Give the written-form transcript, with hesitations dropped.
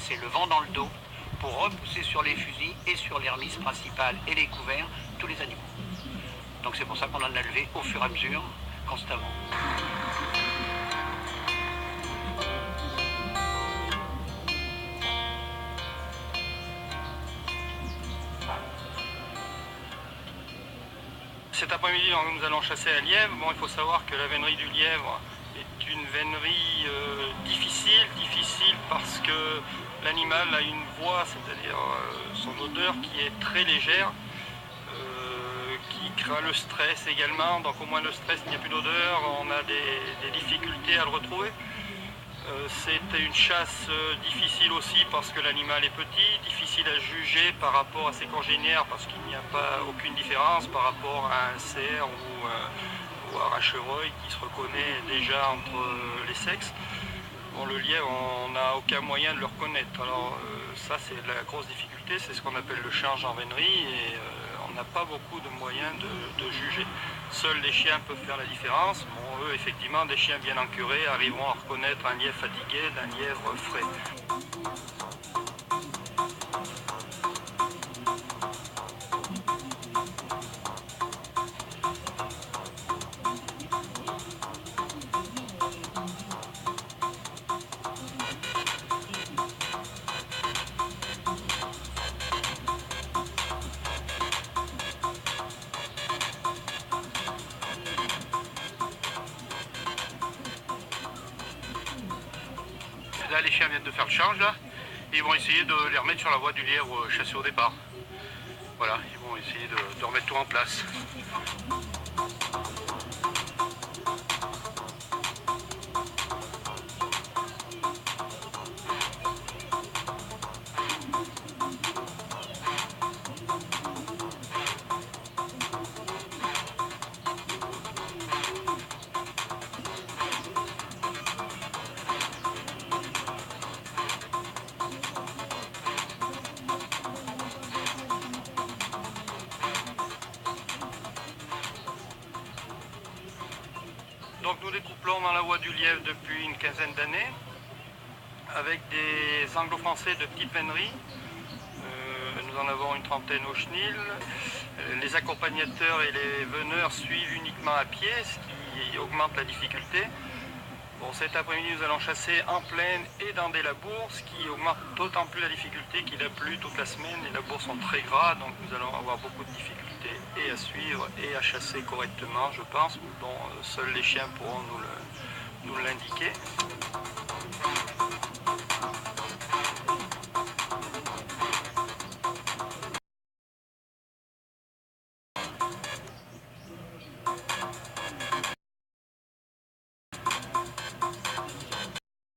c'est le vent dans le dos pour repousser sur les fusils et sur les remises principales et les couverts tous les animaux. Donc c'est pour ça qu'on en a levé au fur et à mesure, constamment. Cet après-midi, nous allons chasser un lièvre. Bon, il faut savoir que la vénerie du lièvre est une vénerie difficile parce que l'animal a une voix, c'est-à-dire son odeur qui est très légère, qui craint le stress également. Donc au moins le stress, il n'y a plus d'odeur, on a des difficultés à le retrouver. C'est une chasse difficile aussi parce que l'animal est petit, difficile à juger par rapport à ses congénères parce qu'il n'y a pas aucune différence par rapport à un cerf ou à un chevreuil qui se reconnaît déjà entre les sexes. Bon, le lièvre, on n'a aucun moyen de le reconnaître. Alors ça, c'est la grosse difficulté, c'est ce qu'on appelle le change en vénerie et on n'a pas beaucoup de moyens de juger. Seuls les chiens peuvent faire la différence. Bon, eux, effectivement, des chiens bien encurés arriveront à reconnaître un lièvre fatigué d'un lièvre frais. Là, les chiens viennent de faire le change, là. Et ils vont essayer de les remettre sur la voie du lièvre chassé au départ. Voilà, ils vont essayer de remettre tout en place. Donc nous découplons dans la voie du lièvre depuis une quinzaine d'années avec des anglo-français de petite vénerie. Nous en avons une trentaine au chenil. Les accompagnateurs et les veneurs suivent uniquement à pied, ce qui augmente la difficulté. Bon, cet après-midi, nous allons chasser en plaine et dans des labours, ce qui augmente d'autant plus la difficulté qu'il a plu toute la semaine. Les labours sont très gras, donc nous allons avoir beaucoup de difficultés et à suivre et à chasser correctement, je pense. Bon, seuls les chiens pourront nous l'indiquer.